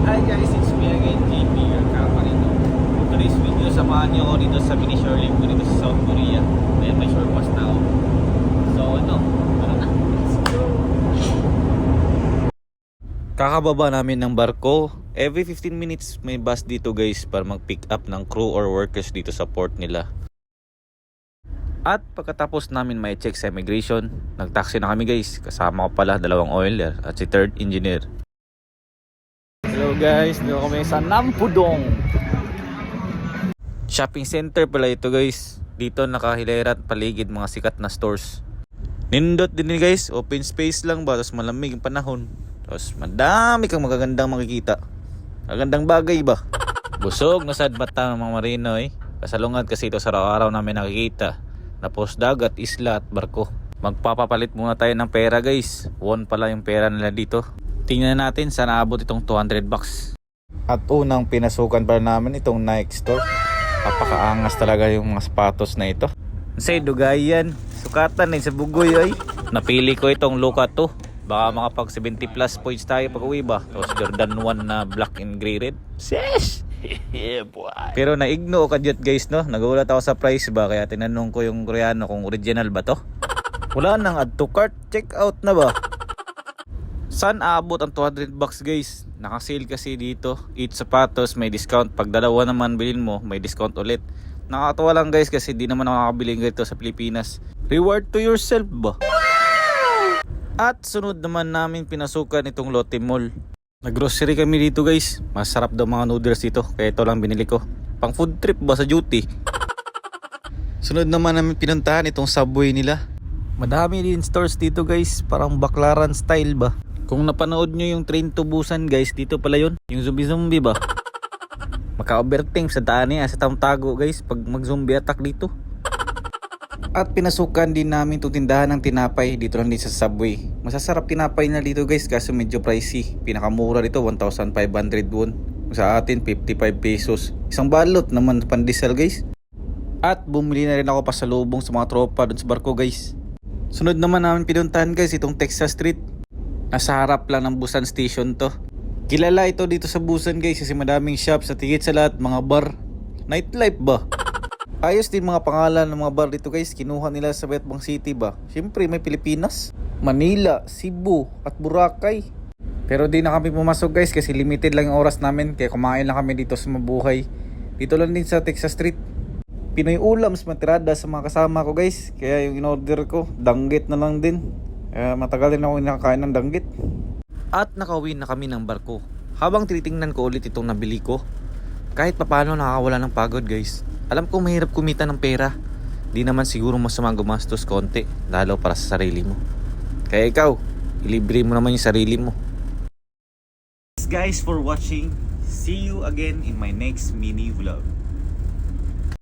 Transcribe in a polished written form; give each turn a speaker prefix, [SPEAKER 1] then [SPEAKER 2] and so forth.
[SPEAKER 1] Hi guys, it's me again, JP, your Camarino. For today's video, samahan niyo ako dito sa mini shore leave ko dito sa South Korea. Ayan, may shore pass na ako. So tara na. Let's go! Kakababa namin ng barko. Every 15 minutes may bus dito guys para mag-pick up ng crew or workers dito sa port nila. At pagkatapos namin may check sa immigration, nag-taxi na kami guys. Kasama ko pala dalawang oiler at si third engineer. Hello guys, dito kami sa Nampudong. Shopping center pala ito guys. Dito nakahilera at paligid mga sikat na stores. Nindot din guys, open space lang ba, tapos malamig ang panahon. Tapos madami kang magagandang makikita. Magandang bagay ba? Busog na sad mata ng mga marino eh. Kasalungan kasi ito sa araw-araw namin nakikita. Tapos dagat, isla at barko. Magpapapalit muna tayo ng pera guys. Won pala yung pera nila dito. Tingnan natin saan naabot itong 200 bucks. At unang pinasukan pa namin itong Nike store. Napakaangas talaga yung mga sapatos na ito. Say dugayan, sukatan din sa bugoy ay. Napili ko itong Luka 2. Baka makapag 70 plus points tayo pag uwi ba. Tapos Jordan 1 na black and gray red. Sheesh! Yeah, boy. Pero naigno ka dyan guys no. Nagulat ako sa price ba. Kaya tinanong ko yung Koreano kung original ba to. Wala nang add to cart. Check out na ba? Saan aabot ang 200 bucks guys? Naka-sale kasi dito. Each sapatos may discount. Pag dalawa naman bilhin mo may discount ulit. Nakakatawa lang guys kasi di naman nakakabili ganito sa Pilipinas. Reward to yourself ba? At sunod naman namin pinasukan itong Lotte Mall. Nag-grocery kami dito guys. Masarap daw mga noodles dito. Kaya ito lang binili ko. Pang food trip ba sa duty? Sunod naman namin pinuntahan itong Subway nila. Madami din stores dito guys. Parang baklaran style ba? Kung napanood nyo yung Train to Busan guys, dito pala yun. Yung zombie ba? Maka-overthink sa daan niya sa tago guys pag mag-zombie attack dito. At pinasukan din namin itong tindahan ng tinapay dito lang din sa Subway. Masasarap tinapay na dito guys kaso medyo pricey. Pinakamura dito 1,500 won. Sa atin 55 pesos. Isang balot naman pandesal guys. At bumili na rin ako pasalubong sa mga tropa dun sa barko guys. Sunod naman namin pinuntahan guys itong Texas Street. Nasa harap lang ng Busan Station to. Kilala ito dito sa Busan guys kasi madaming shops at higit sa lahat mga bar. Nightlife ba? Ayos din mga pangalan ng mga bar dito guys. Kinuha nila sa Betbang City ba. Siyempre may Pilipinas, Manila, Cebu at Boracay. Pero di na kami pumasok guys kasi limited lang yung oras namin. Kaya kumain lang kami dito sa Mabuhay. Dito lang din sa Texas Street. Pinoy ulams matirada sa mga kasama ko guys. Kaya yung in-order ko danggit na lang din. Matagal din ako nakakain ng danggit. At nakauwi na kami ng barko. Habang tinitingnan ko ulit itong nabili ko, kahit papano nakakawala ng pagod guys. Alam ko mahirap kumita ng pera. Di naman siguro masama gumastos konti, lalo para sa sarili mo. Kaya ikaw, ilibre mo naman yung sarili mo. Thanks guys for watching. See you again in my next mini vlog.